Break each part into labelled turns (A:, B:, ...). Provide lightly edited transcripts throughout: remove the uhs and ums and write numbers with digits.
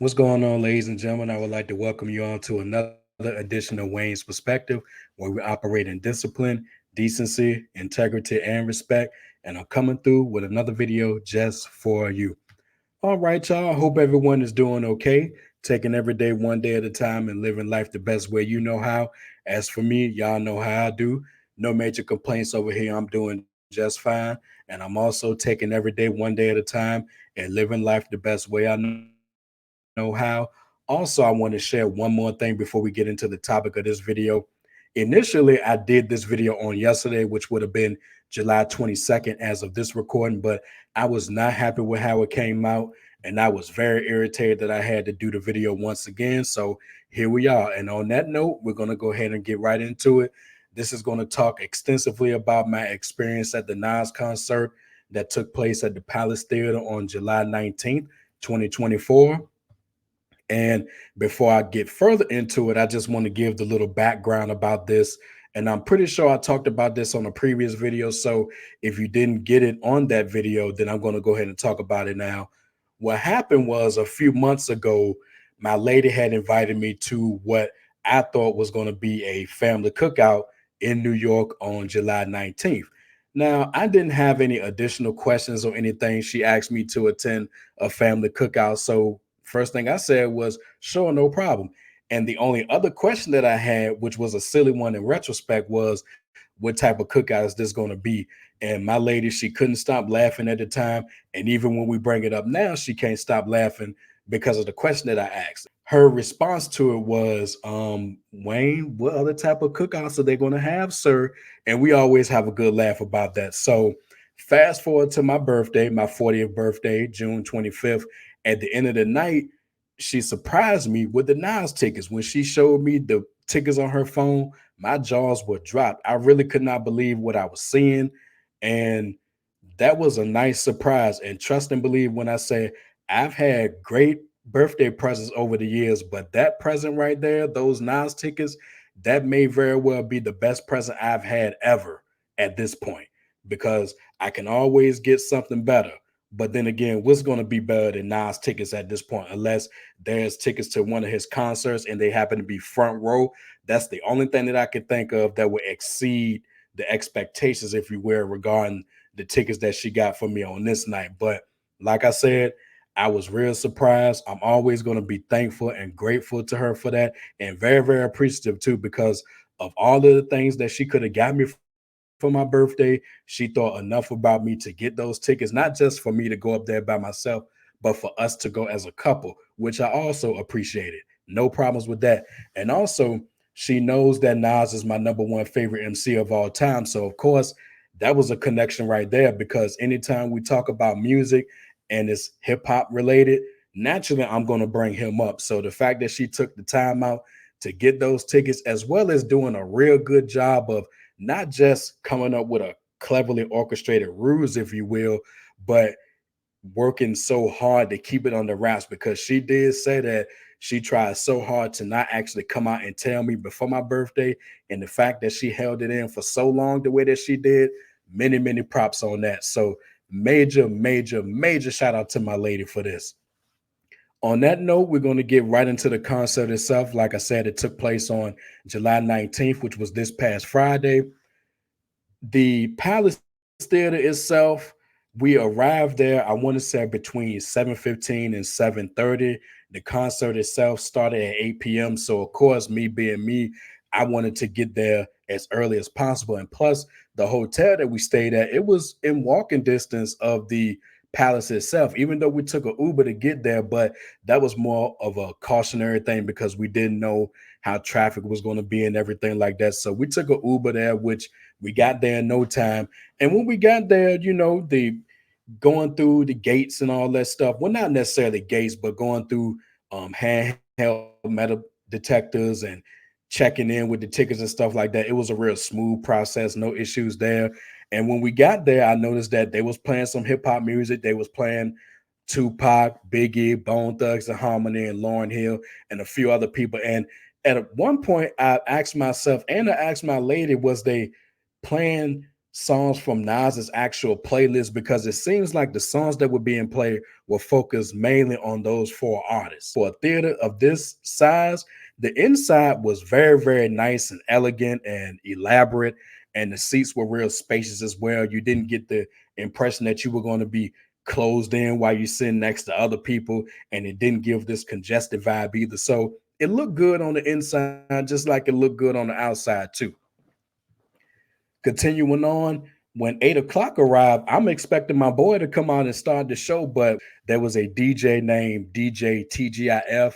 A: What's going on, ladies and gentlemen? I would like to welcome you on to another edition of Wayne's Perspective, where we operate in discipline, decency, integrity, and respect. And I'm coming through with another video just for you. All right, y'all. I hope everyone is doing okay, taking every day one day at a time and living life the best way you know how. As for me, y'all know how I do. No major complaints over here. I'm doing just fine. And I'm also taking every day one day at a time and living life the best way I know how. Also, I want to share one more thing before we get into the topic of this video. Initially, I did this video on yesterday, which would have been July 22nd as of this recording, but I was not happy with how it came out. And I was very irritated that I had to do the video once again. So here we are. And on that note, we're going to go ahead and get right into it. This is going to talk extensively about my experience at the Nas concert that took place at the Palace Theater on July 19th, 2024. And before I get further into it, I just want to give the little background about this. And I'm pretty sure I talked about this on a previous video. So if you didn't get it on that video, then I'm going to go ahead and talk about it now. What happened was a few months ago, my lady had invited me to what I thought was going to be a family cookout in New York on July 19th. Now, I didn't have any additional questions or anything. She asked me to attend a family cookout. So first thing I said was, sure, no problem. And the only other question that I had, which was a silly one in retrospect, was what type of cookout is this going to be? And my lady, she couldn't stop laughing at the time. And even when we bring it up now, she can't stop laughing because of the question that I asked. Her response to it was, Wayne, what other type of cookouts are they going to have, sir? And we always have a good laugh about that. So fast forward to my birthday, my 40th birthday, June 25th. At the end of the night, she surprised me with the Nas tickets. When she showed me the tickets on her phone, my jaws were dropped. I really could not believe what I was seeing. And that was a nice surprise. And trust and believe when I say I've had great birthday presents over the years, but that present right there, those Nas tickets, that may very well be the best present I've had ever at this point because I can always get something better. But then again, what's going to be better than Nas tickets at this point? Unless there's tickets to one of his concerts and they happen to be front row. That's the only thing that I could think of that would exceed the expectations, if you will, regarding the tickets that she got for me on this night. But like I said, I was real surprised. I'm always going to be thankful and grateful to her for that, and very, very appreciative too, because of all of the things that she could have got me for my birthday. She thought enough about me to get those tickets, not just for me to go up there by myself, but for us to go as a couple, which I also appreciated. No problems with that. And also, she knows that Nas is my number one favorite MC of all time. So, of course, that was a connection right there because anytime we talk about music and it's hip hop related, naturally I'm going to bring him up. So the fact that she took the time out to get those tickets, as well as doing a real good job of not just coming up with a cleverly orchestrated ruse, if you will, but working so hard to keep it on the wraps because she did say that she tried so hard to not actually come out and tell me before my birthday. And the fact that she held it in for so long the way that she did, many, many props on that. So major, major, major shout out to my lady for this. On that note, we're going to get right into the concert itself. Like I said, it took place on July 19th, which was this past Friday. The Palace Theater itself, we arrived there, I want to say between 7:15 and 7:30. The concert itself started at 8 p.m. So of course, me being me, I wanted to get there as early as possible. And plus, the hotel that we stayed at, it was in walking distance of the palace itself, even though we took an Uber to get there, but that was more of a cautionary thing because we didn't know how traffic was going to be and everything like that. So we took an Uber there, which we got there in no time. And when we got there, the going through the gates and all that stuff. Well, not necessarily gates, but going through handheld metal detectors and checking in with the tickets and stuff like that. It was a real smooth process, no issues there. And when we got there, I noticed that they was playing some hip hop music. They was playing Tupac, Biggie, Bone Thugs and Harmony, and Lauryn Hill, and a few other people. And at one point, I asked myself and I asked my lady, was they playing songs from Nas's actual playlist because it seems like the songs that were being played were focused mainly on those four artists. For a theater of this size, the inside was very, very nice and elegant and elaborate, and the seats were real spacious as well. You didn't get the impression that you were going to be closed in while you're sitting next to other people, and it didn't give this congested vibe either. So it looked good on the inside, just like it looked good on the outside too. Continuing on, when 8 o'clock arrived, I'm expecting my boy to come out and start the show, but there was a DJ named DJ TGIF.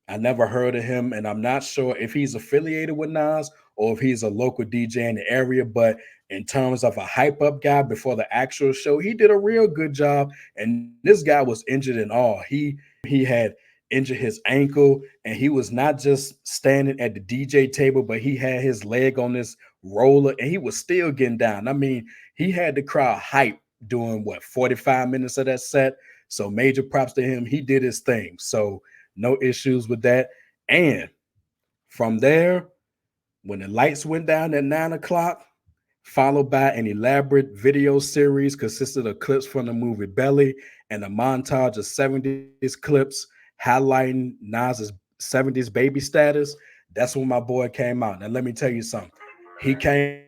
A: I never heard of him, and I'm not sure if he's affiliated with Nas or if he's a local DJ in the area. But in terms of a hype up guy before the actual show, he did a real good job. And this guy was injured and all. He had injured his ankle, and he was not just standing at the DJ table, but he had his leg on this roller, and he was still getting down. I mean, he had the crowd hype doing what 45 minutes of that set. So major props to him. He did his thing. So no issues with that. And from there, when the lights went down at 9 o'clock, followed by an elaborate video series consisted of clips from the movie Belly and a montage of 70s clips highlighting Nas's 70s baby status. That's when my boy came out. Now, let me tell you something. He came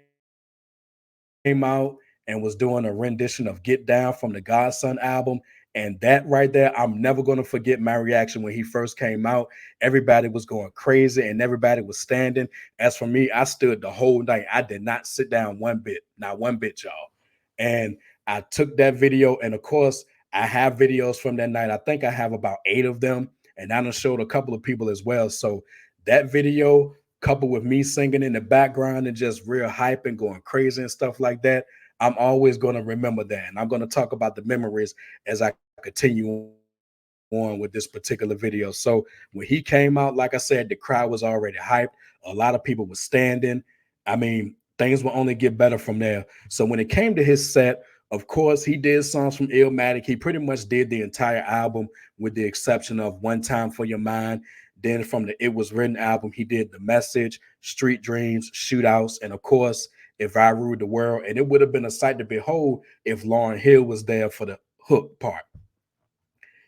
A: out and was doing a rendition of Get Down from the Godson album. And that right there, I'm never going to forget my reaction when he first came out. Everybody was going crazy and everybody was standing. As for me, I stood the whole night. I did not sit down one bit, not one bit, y'all. And I took that video, and of course, I have videos from that night. I think I have about 8 of them, and I done showed a couple of people as well. So that video, coupled with me singing in the background and just real hype and going crazy and stuff like that, I'm always going to remember that. And I'm going to talk about the memories as I continue on with this particular video. So when he came out, like I said, the crowd was already hyped. A lot of people were standing. I mean, things will only get better from there. So when it came to his set, of course, he did songs from Illmatic. He pretty much did the entire album with the exception of One Time for Your Mind. Then from the It Was Written album, he did The Message, Street Dreams, Shootouts, and of course, If I Ruled the World. And it would have been a sight to behold if Lauryn Hill was there for the hook part.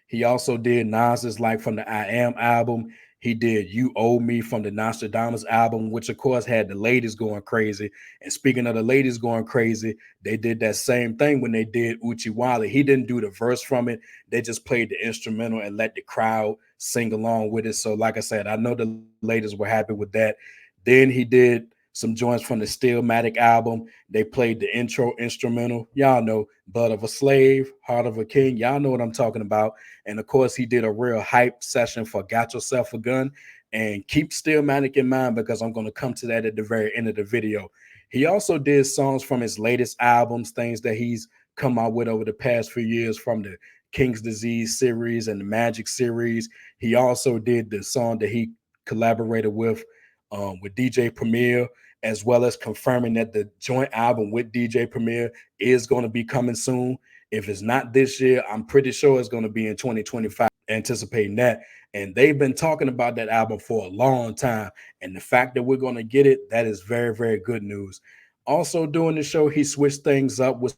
A: He also did Nas's like from the I Am album. He did You Owe Me from the Nostradamus album, which of course had the ladies going crazy. And speaking of the ladies going crazy, they did that same thing when they did Uchi Wale. He didn't do the verse from it. They just played the instrumental and let the crowd sing along with it. So like I said, I know the ladies were happy with that. Then he did some joints from the Stillmatic album. They played the intro instrumental. Y'all know Blood of a Slave, Heart of a King. Y'all know what I'm talking about. And of course, he did a real hype session for Got Yourself a Gun. And keep Stillmatic in mind because I'm going to come to that at the very end of the video. He also did songs from his latest albums, things that he's come out with over the past few years from the King's Disease series and the Magic series. He also did the song that he collaborated with DJ Premier, as well as confirming that the joint album with DJ Premier is going to be coming soon. If it's not this year, I'm pretty sure it's going to be in 2025, anticipating that. And they've been talking about that album for a long time. And the fact that we're going to get it, that is very, very good news. Also, during the show, he switched things up with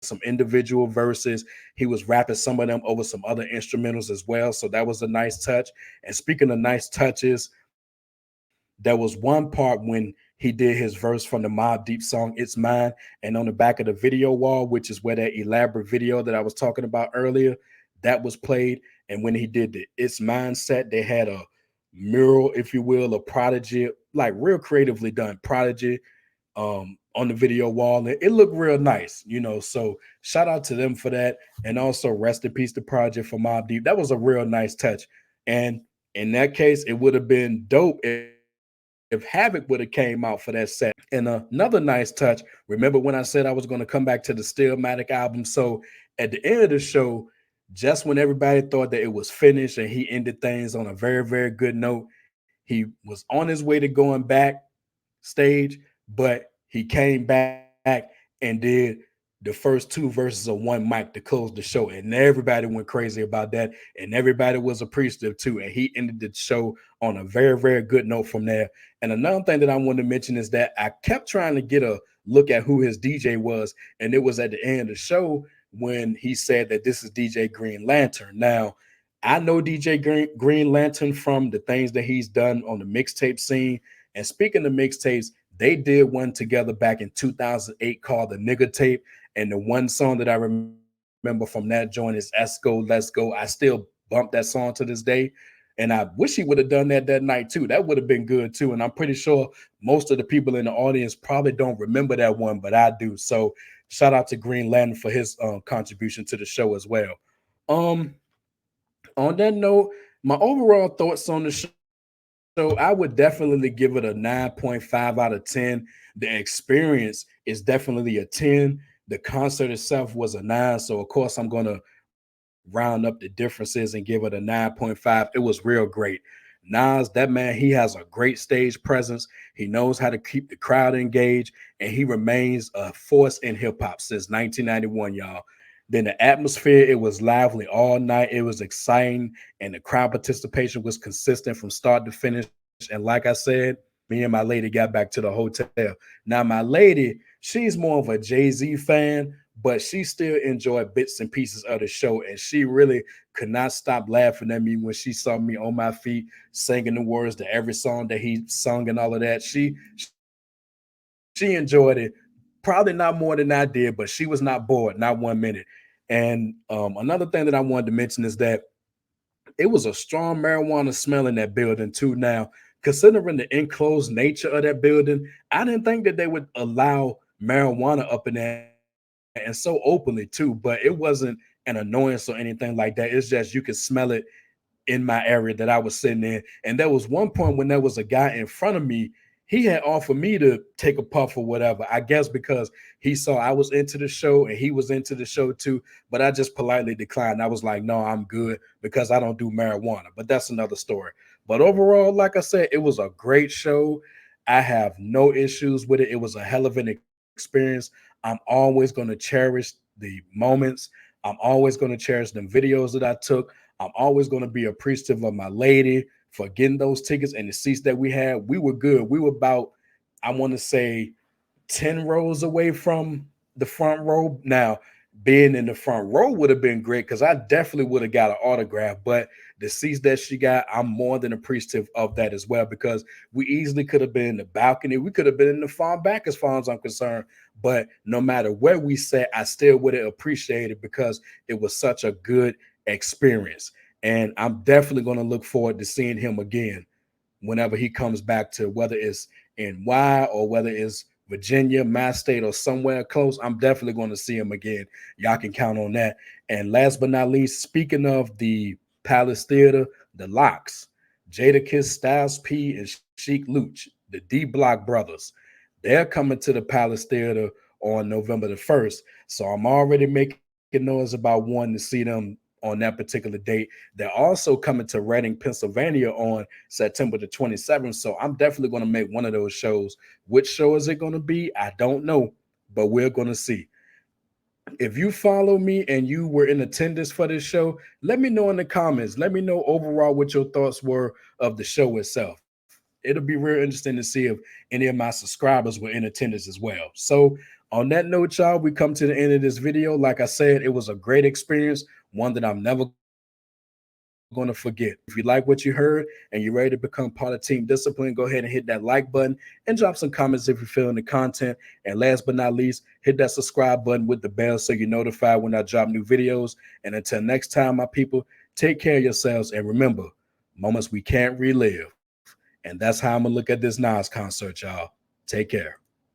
A: some individual verses. He was rapping some of them over some other instrumentals as well. So that was a nice touch. And speaking of nice touches, there was one part when he did his verse from the Mobb Deep song It's Mine, and on the back of the video wall, which is where that elaborate video that I was talking about earlier, that was played. And when he did the It's Mine set, they had a mural, if you will, of Prodigy, like real creatively done Prodigy on the video wall. And it looked real nice, you know. So shout out to them for that. And also rest in peace to Project for Mobb Deep. That was a real nice touch. And in that case, it would have been dope if Havoc would have came out for that set. And another nice touch, remember when I said I was going to come back to the Stillmatic album? So at the end of the show, just when everybody thought that it was finished and he ended things on a very, very good note, he was on his way to going back stage, but he came back and did the first two verses of One Mic to close the show. And everybody went crazy about that. And everybody was appreciative too. And he ended the show on a very, very good note from there. And another thing that I want to mention is that I kept trying to get look at who his DJ was, and it was at the end of the show when he said that this is DJ Green Lantern. Now, I know DJ Green Lantern from the things that he's done on the mixtape scene. And speaking of mixtapes, they did one together back in 2008 called the Nigga Tape. And the one song that I remember from that joint is Esco, Let's Go. I still bump that song to this day. And I wish he would have done that night too. That would have been good too. And I'm pretty sure most of the people in the audience probably don't remember that one, but I do. So shout out to Green Lantern for his contribution to the show as well. Um, on that note, my overall thoughts on the show, I would definitely give it a 9.5 out of 10. The experience is definitely a 10. The concert itself was a 9. So, of course, I'm going to round up the differences and give it a 9.5. It was real great. Nas, that man, he has a great stage presence. He knows how to keep the crowd engaged, and he remains a force in hip hop since 1991, y'all. Then the atmosphere, it was lively all night. It was exciting, and the crowd participation was consistent from start to finish. And like I said, me and my lady got back to the hotel. Now, my lady, she's more of a Jay-Z fan, but she still enjoyed bits and pieces of the show. And she really could not stop laughing at me when she saw me on my feet singing the words to every song that he sung and all of that. She enjoyed it. Probably not more than I did, but she was not bored, not 1 minute. And another thing that I wanted to mention is that it was a strong marijuana smell in that building too. Now, considering the enclosed nature of that building, I didn't think that they would allow marijuana up in there and so openly too, but it wasn't an annoyance or anything like that. It's just you could smell it in my area that I was sitting in. And there was one point when there was a guy in front of me. He had offered me to take a puff or whatever. I guess because he saw I was into the show and he was into the show too. But I just politely declined. I was like, no, I'm good because I don't do marijuana. But that's another story. But overall, like I said, it was a great show. I have no issues with it. It was a hell of an experience. I'm always going to cherish the moments. I'm always going to cherish the videos that I took. I'm always going to be appreciative of my lady for getting those tickets and the seats that we had. We were good. We were about, I want to say, 10 rows away from the front row. Now, being in the front row would have been great because I definitely would have got an autograph. But the seats that she got, I'm more than appreciative of that as well because we easily could have been in the balcony. We could have been in the far back as far as I'm concerned. But no matter where we sat, I still would have appreciated because it was such a good experience. And I'm definitely going to look forward to seeing him again whenever he comes back to whether it's in Y or whether it's Virginia, my state, or somewhere close. I'm definitely going to see him again. Y'all can count on that. And last but not least, speaking of the Palace Theater, the Locks, Jadakiss, Styles P, and Sheik Luch, the D Block brothers, they're coming to the Palace Theater on November the 1st. So I'm already making noise about wanting to see them on that particular date. They're also coming to Reading, Pennsylvania on September the 27th. So I'm definitely going to make one of those shows. Which show is it going to be? I don't know, but we're going to see. If you follow me and you were in attendance for this show, let me know in the comments. Let me know overall what your thoughts were of the show itself. It'll be real interesting to see if any of my subscribers were in attendance as well. So, on that note, y'all, we come to the end of this video. Like I said, it was a great experience, one that I'm never going to forget. If you like what you heard and you're ready to become part of Team Discipline, go ahead and hit that like button and drop some comments if you're feeling the content. And last but not least, hit that subscribe button with the bell so you're notified when I drop new videos. And until next time, my people, take care of yourselves. And remember, moments we can't relive. And that's how I'm going to look at this Nas concert, y'all. Take care.